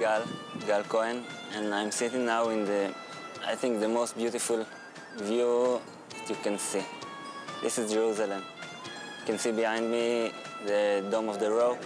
Gal Cohen, and I'm sitting now in I think the most beautiful view that you can see. This is Jerusalem. You can see behind me the Dome of the Rock,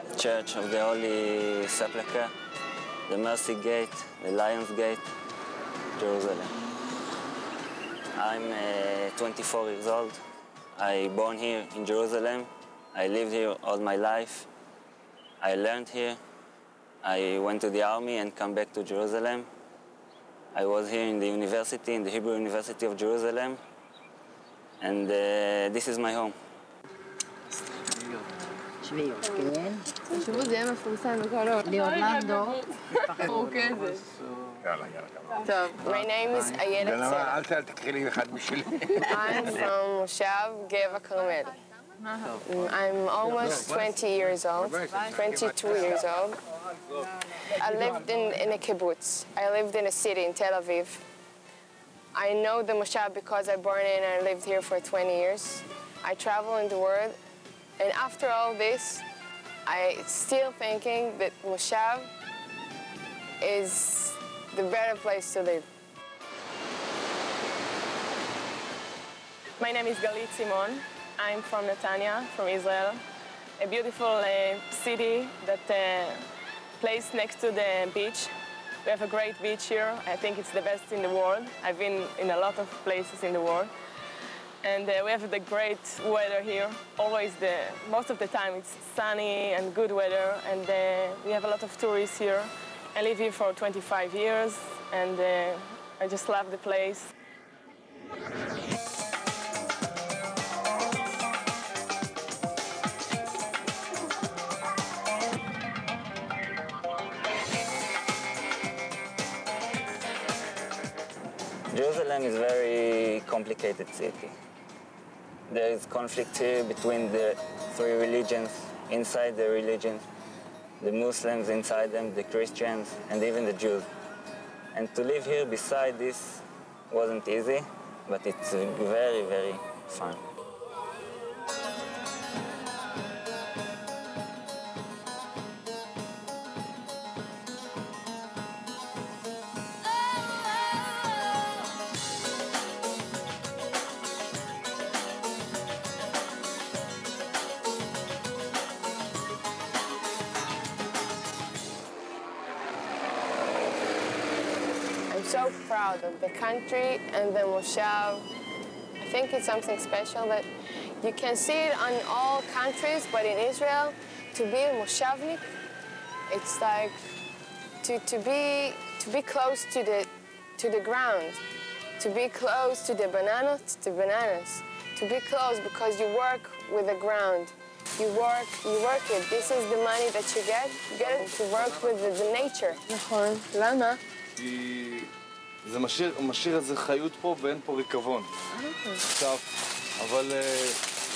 the Church of the Holy Sepulchre, the Mercy Gate, the Lion's Gate, Jerusalem. I'm 24 years old. I born here in Jerusalem. I lived here all my life. I learned here. I went to the army and come back to Jerusalem. I was here in the university, in the Hebrew University of Jerusalem. And this is my home. My name is Ayelet I'm from Moshav Geva Carmel. I'm almost 20 years old, 22 years old. I lived in a kibbutz. I lived in a city in Tel Aviv. I know the Moshav because I born in and I lived here for 20 years. I travel in the world, and after all this, I still thinking that Moshav is the better place to live. My name is Galit Simon. I'm from Netanya, from Israel, a beautiful city that placed next to the beach. We have a great beach here. I think it's the best in the world. I've been in a lot of places in the world. And we have the great weather here. Always, most of the time, it's sunny and good weather. And we have a lot of tourists here. I live here for 25 years, and I just love the place. Jerusalem is a very complicated city. There is conflict here between the three religions, inside the religions, the Muslims inside them, the Christians, and even the Jews. And to live here beside this wasn't easy, but it's very, very fun. I'm so proud of the country and the Moshav. I think it's something special that you can see it on all countries, but in Israel, to be a Moshavnik, it's like to be close to the ground, to be close to the bananas, to be close because you work with the ground. You work it. This is the money that you get it to work with the nature. נכון. למה? כי זה משאיר איזה חיות פה ואין פה ריקבון. עכשיו, אבל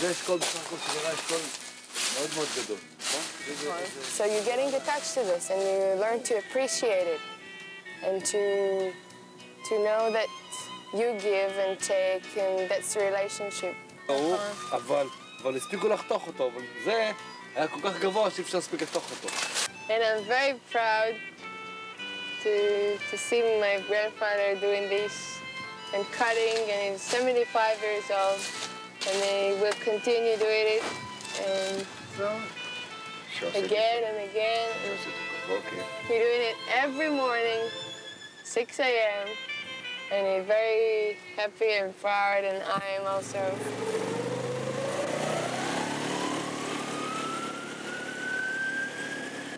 זה אשכול בסך הכל שגרה אשכול מאוד מאוד גדול, נכון? So you're getting attached to this and you learn to appreciate it and to know that you give and take and that's the relationship. ברור, אבל הספיקו לחתוך אותו, אבל זה היה כל כך גבוה שאי אפשר להספיק לחתוך אותו. And I'm very proud to see my grandfather doing this and cutting, and he's 75 years old, and he will continue doing it, and again and again. He's doing it every morning, 6 a.m., and he's very happy and proud, and I am also.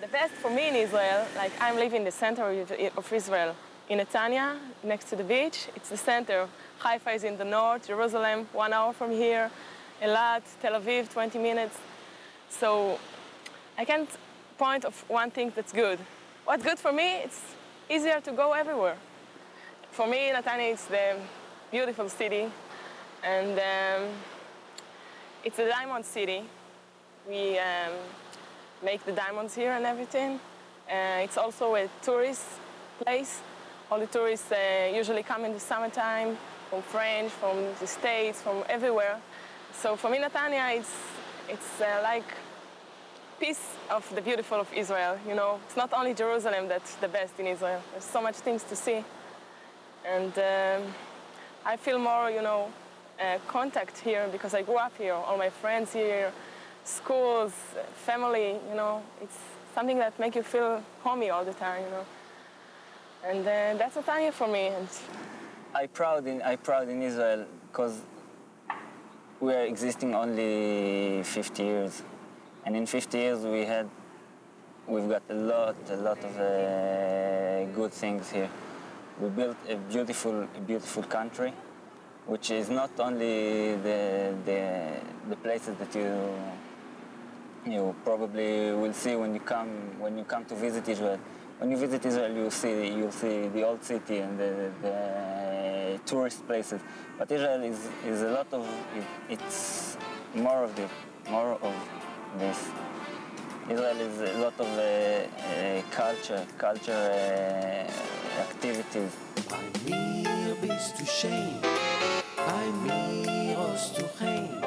The best for me in Israel, like I'm living in the center of Israel, in Netanya, next to the beach. It's the center. Haifa is in the north, Jerusalem, 1 hour from here, Eilat, Tel Aviv, 20 minutes. So I can't point of one thing that's good. What's good for me, it's easier to go everywhere. For me, Netanya is the beautiful city, and it's a diamond city. We make the diamonds here and everything. It's also a tourist place. All the tourists usually come in the summertime, from France, from the States, from everywhere. So for me, Netanya, it's like piece of the beautiful of Israel, you know. It's not only Jerusalem that's the best in Israel. There's so much things to see. And I feel more, you know, contact here because I grew up here. All my friends here, schools, family, you know. It's something that makes you feel homey all the time, you know. And that's Netanya for me. And I'm proud in Israel because we are existing only 50 years. And in 50 years we've got a lot of good things here. We built a beautiful country, which is not only the places that you probably will see when you come to visit Israel. When you visit Israel, you'll see the old city and the tourist places. But Israel is a lot of it's more of this. Israel is a lot of culture activities. Bei mir bist du schön, bei mir hast du Heim,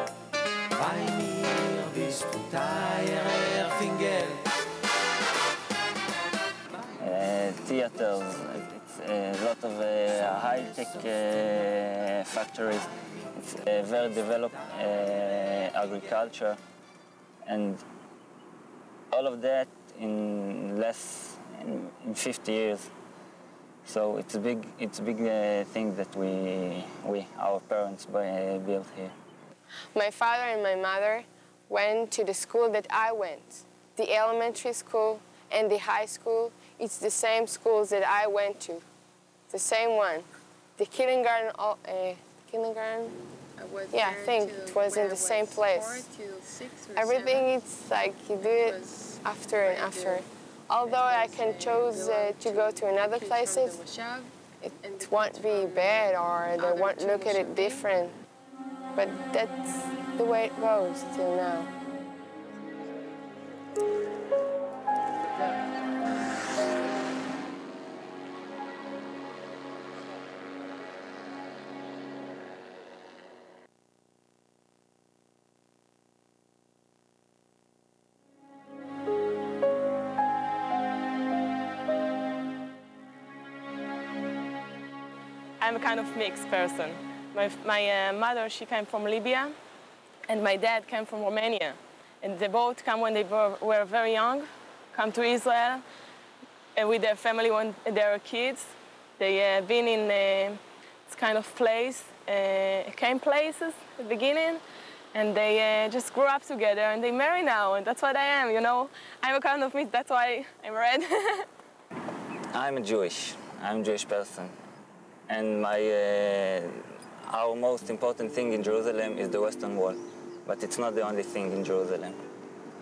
bei mir bist du teurer Finger. Theaters, it's a lot of high-tech factories. It's a very developed agriculture, and all of that in 50 years. So it's a big thing that our parents built here. My father and my mother went to the school that I went, the elementary school and the high school. It's the same schools that I went to, the same one. The kindergarten, kindergarten? Yeah, I think it was in the same place. 4 to 6 or Everything, 7? it's like you do it after and after. Although I can choose to go to another places, it won't be bad or they won't look at it different. But that's the way it goes till now. I'm a kind of mixed person. My mother, she came from Libya, and my dad came from Romania. And they both come when they were very young, come to Israel with their family when they were kids. They been in this kind of place, camp places at the beginning, and they just grew up together and they marry now, and that's what I am, you know. I'm a kind of mixed, that's why I'm red. I'm Jewish person. And our most important thing in Jerusalem is the Western Wall, but it's not the only thing in Jerusalem.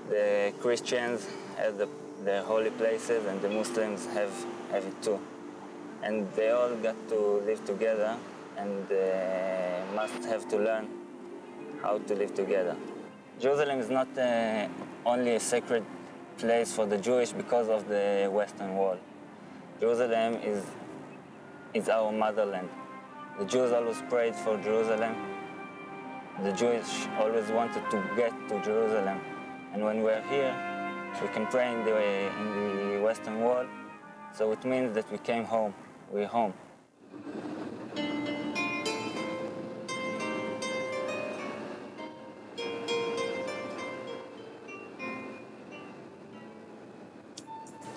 The Christians have their holy places, and the Muslims have it too. And they all got to live together, and must have to learn how to live together. Jerusalem is not only a sacred place for the Jewish because of the Western Wall. Jerusalem is our motherland. The Jews always prayed for Jerusalem. The Jewish always wanted to get to Jerusalem. And when we're here, we can pray in the Western Wall. So it means that we came home. We're home.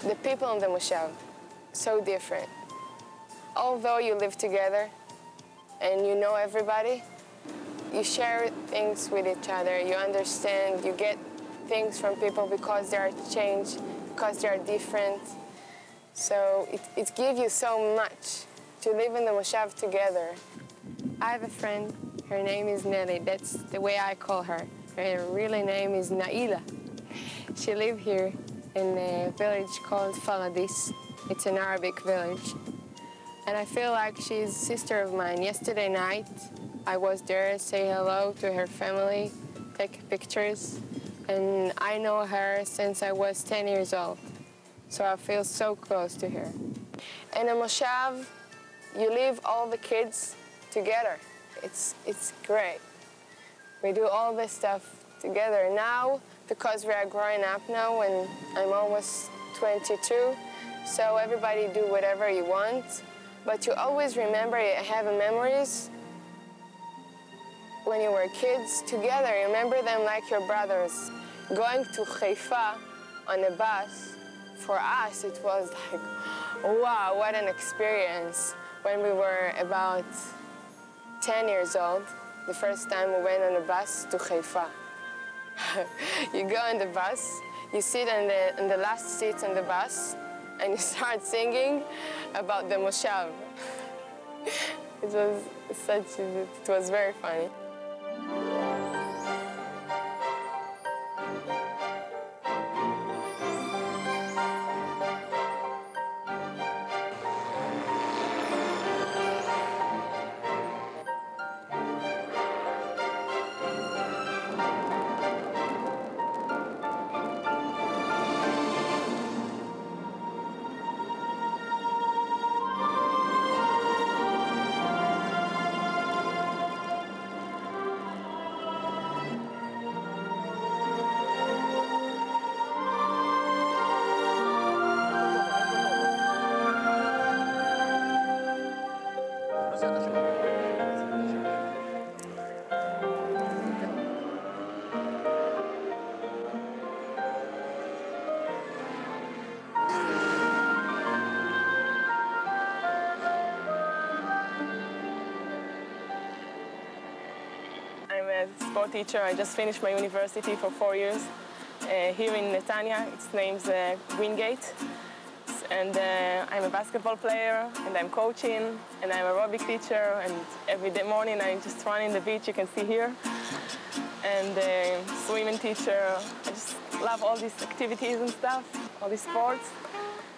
The people in the Moshav, so different. Although you live together and you know everybody, you share things with each other. You understand, you get things from people because they are changed, because they are different. So it gives you so much to live in the Moshav together. I have a friend, her name is Nelly. That's the way I call her. Her real name is Naila. She lives here in a village called Faladis. It's an Arabic village. And I feel like she's a sister of mine. Yesterday night, I was there, say hello to her family, take pictures. And I know her since I was 10 years old. So I feel so close to her. In a Moshav, you leave all the kids together. It's great. We do all this stuff together. Now, because we are growing up now and I'm almost 22, so everybody do whatever you want, but you always remember you have memories when you were kids together. You remember them like your brothers. Going to Haifa on a bus, for us it was like, wow, what an experience. When we were about 10 years old, the first time we went on a bus to Haifa. You go on the bus, you sit in the last seat on the bus, and you start singing about the Moshav. It was very funny. Sport teacher. I just finished my university for 4 years here in Netanya. Its name's Wingate. And I'm a basketball player, and I'm coaching, and I'm aerobic teacher, and every day morning I just run in the beach, you can see here. And swimming teacher. I just love all these activities and stuff, all these sports.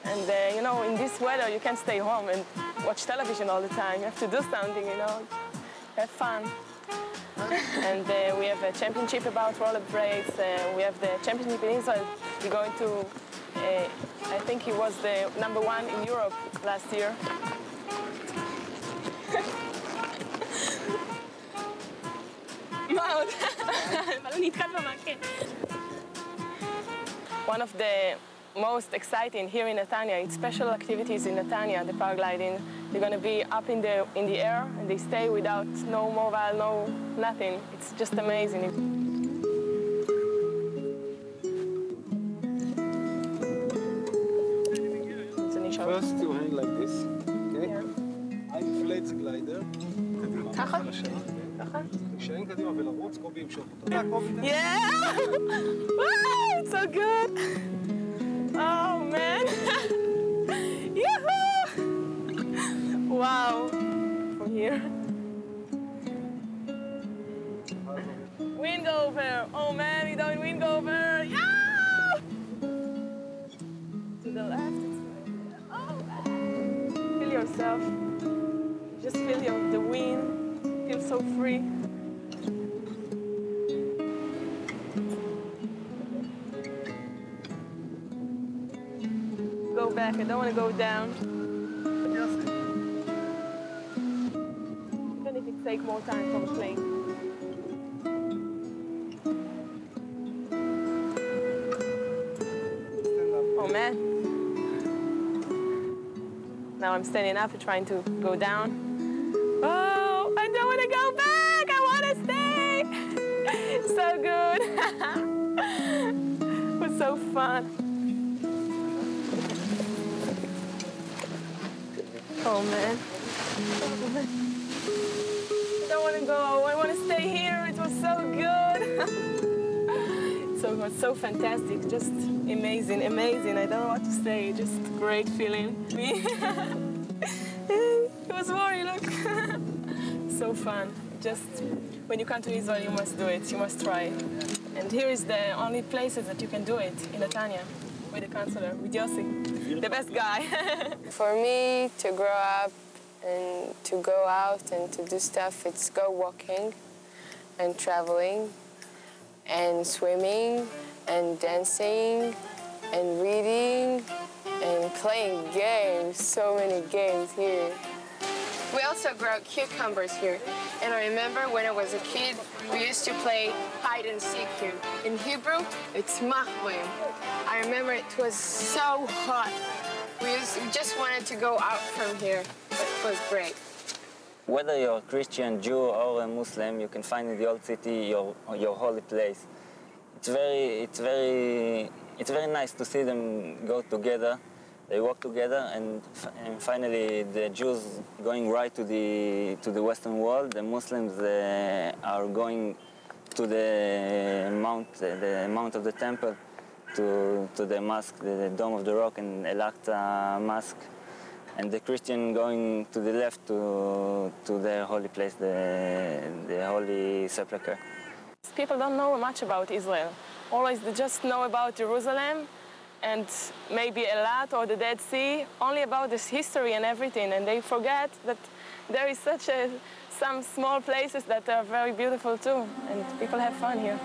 And you know, in this weather, you can't stay home and watch television all the time. You have to do something, you know, have fun. And we have a championship about rollerblades. We have the championship in Israel. We're going to, I think he was the #1 in Europe last year. One of the most exciting here in Netanya, it's special activities in Netanya, the paragliding. They're going to be up in the air, and they stay without no mobile, no nothing. It's just amazing. First you hang like this, okay? I inflate the glider. ככה? ככה? כשאין קדימה ולרוץ, קובי ימשוך אותו. Yeah! Wow, it's so good! Oh, man! Yoo-hoo! Wow! From here. Windover! Oh, man, we're doing windover! Yeah! To the left. Oh, man. Feel yourself. Just feel the wind. Feel so free. Go back. I don't want to go down. Even if it takes more time from the plane. Oh man. Now I'm standing up and trying to go down. Oh, I don't want to go back. I want to stay. So good. It was so fun. Oh man. I don't want to go. I want to stay here. It was so good. It was so fantastic. Just amazing, amazing. I don't know what to say. Just great feeling. It was worry, look. So fun. Just when you come to Israel, you must do it. You must try it. And here is the only places that you can do it in Netanya. With the counselor, with Yossi, the best guy. For me to grow up and to go out and to do stuff, it's go walking and traveling and swimming and dancing and reading and playing games, so many games here. We also grow cucumbers here. And I remember when I was a kid, we used to play hide and seek here. In Hebrew, it's machlim. I remember it was so hot. We just wanted to go out from here, but it was great. Whether you're a Christian, Jew, or a Muslim, you can find in the old city your holy place. It's very nice to see them go together. They walk together, and finally the Jews going right to the Western Wall. The Muslims are going to the mount of the temple, to the mosque, the Dome of the Rock, and Al-Aqsa Mosque, and the Christian going to the left to their holy place, the Holy Sepulchre. People don't know much about Israel. Always they just know about Jerusalem and maybe Eilat or the Dead Sea, only about this history and everything, and they forget that there is some small places that are very beautiful too, and people have fun here.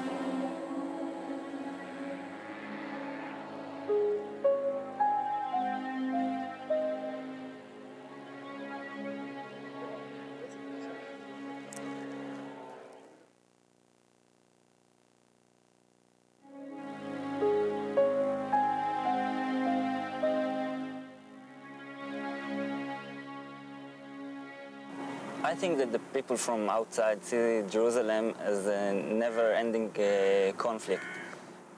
I think that the people from outside see Jerusalem as a never-ending conflict,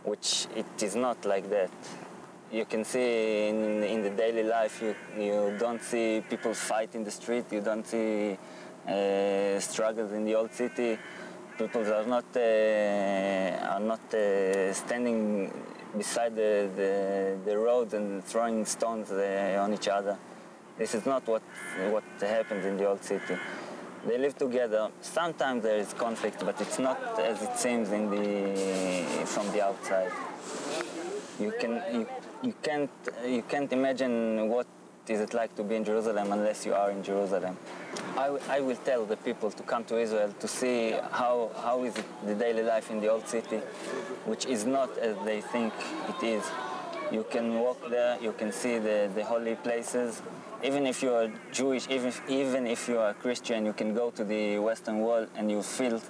which it is not like that. You can see in the daily life, you don't see people fight in the street, you don't see struggles in the old city. People are not standing beside the roads and throwing stones on each other. This is not what happens in the old city. They live together. Sometimes there is conflict, but it's not as it seems from the outside. You can't imagine what is it like to be in Jerusalem unless you are in Jerusalem. I will tell the people to come to Israel to see how is it the daily life in the old city, which is not as they think it is. You can walk there, you can see the holy places. Even if you are Jewish, even if you are Christian, you can go to the Western Wall and you feel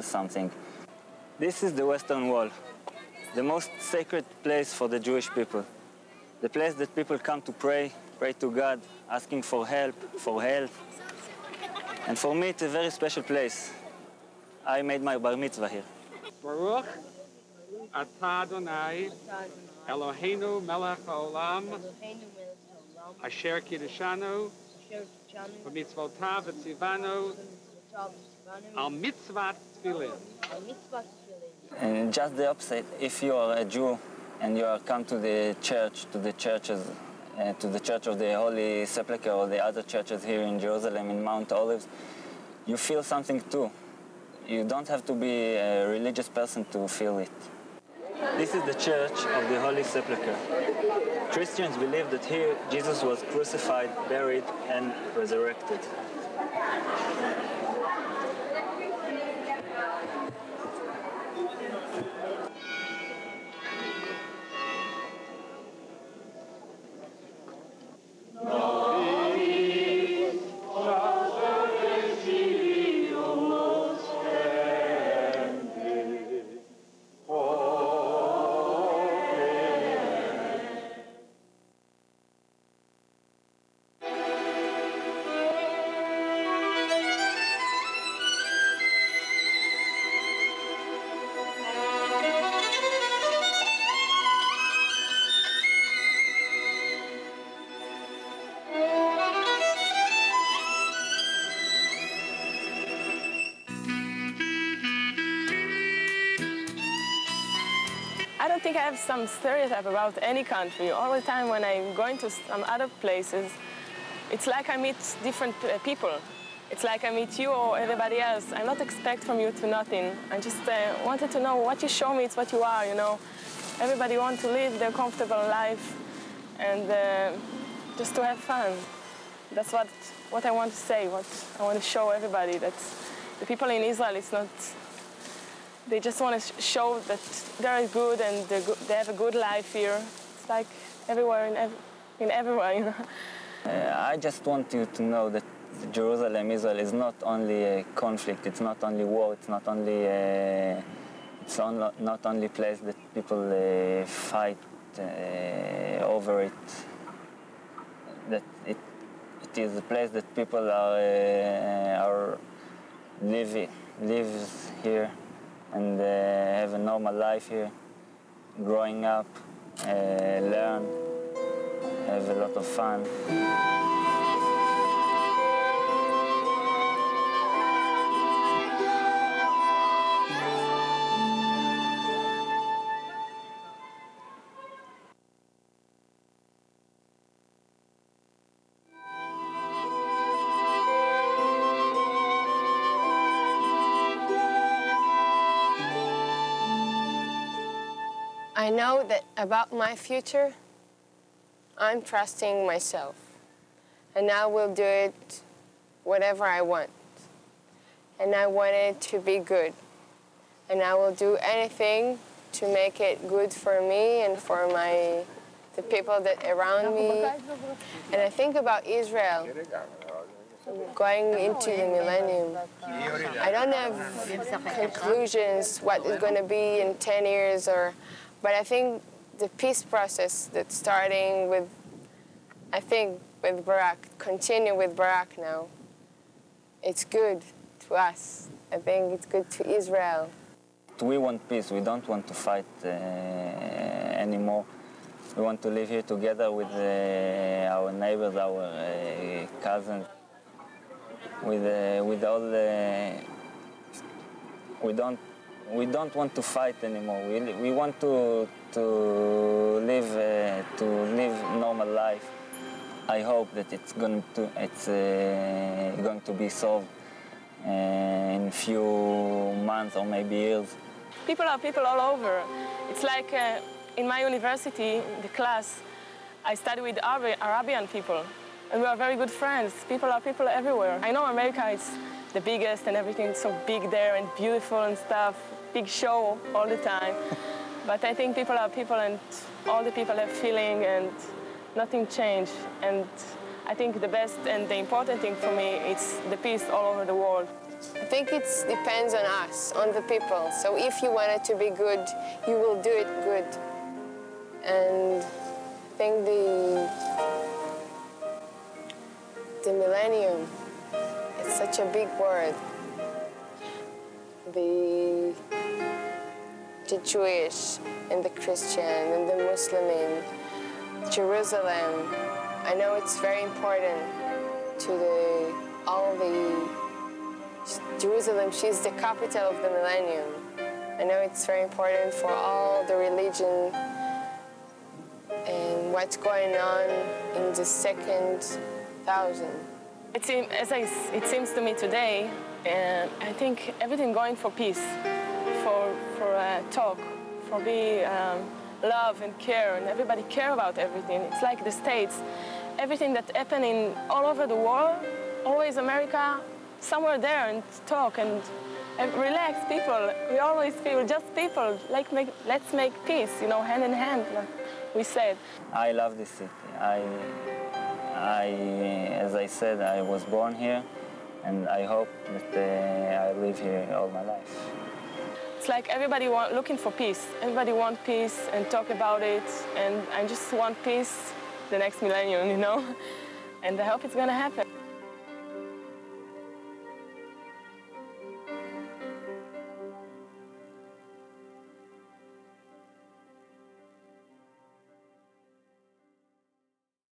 something. This is the Western Wall, the most sacred place for the Jewish people. The place that people come to pray to God, asking for help, for health. And for me, it's a very special place. I made my bar mitzvah here. Baruch atah Adonai Eloheinu melech haolam asher kiddushanu b'mitzvotav v'tzivanu al mitzvat tefillin. And just the opposite, if you are a Jew and you are come to the church, to the Church of the Holy Sepulchre or the other churches here in Jerusalem, in Mount Olives, you feel something too. You don't have to be a religious person to feel it. This is the Church of the Holy Sepulchre. Christians believe that here Jesus was crucified, buried, and resurrected. I don't think I have some stereotype about any country. All the time when I'm going to some other places, it's like I meet different people. It's like I meet you or everybody else. I'm not expect from you to nothing. I just wanted to know what you show me, it's what you are, you know. Everybody wants to live their comfortable life and just to have fun. That's what I want to say, what I want to show everybody, that the people in Israel, it's not, they just want to show that they're good and they have a good life here. It's like everywhere, in everywhere, you know. I just want you to know that Jerusalem, Israel, is not only a conflict, it's not only war, it's not only a place that people fight over it. That it is a place that people lives here and have a normal life here, growing up, learn, have a lot of fun. I know that about my future, I'm trusting myself. And I will do it whatever I want. And I want it to be good. And I will do anything to make it good for me and for the people that around me. And I think about Israel, going into the millennium. I don't have conclusions what is going to be in 10 years but I think the peace process that's starting with Barak, continue with Barak now, it's good to us. I think it's good to Israel. We want peace. We don't want to fight anymore. We want to live here together with our neighbors, our cousins, with all the... We don't want to fight anymore. We want to live normal life. I hope that it's going to be solved in a few months or maybe years. People are people all over. It's like in my university, the class, I study with Arabian people, and we are very good friends. People are people everywhere. I know America is the biggest and everything's so big there and beautiful and stuff. Big show all the time. But I think people are people and all the people have feeling and nothing changed. And I think the best and the important thing for me is the peace all over the world. I think it depends on us, on the people. So if you want it to be good, you will do it good. And I think the millennium, it's such a big word. The Jewish and the Christian and the Muslim in Jerusalem. I know it's very important to all the Jerusalem. She's the capital of the millennium. I know it's very important for all the religion and what's going on in the second thousand. It seems to me today, I think everything going for peace, for talk, for love and care, and everybody care about everything. It's like the States. Everything that's happening all over the world, always America, somewhere there and talk and relax people. We always feel just people, let's make peace, hand in hand, like we said. I love this city. As I said, I was born here, and I hope that I live here all my life. It's like everybody looking for peace. Everybody wants peace and talk about it, and I just want peace the next millennium, And I hope it's gonna happen.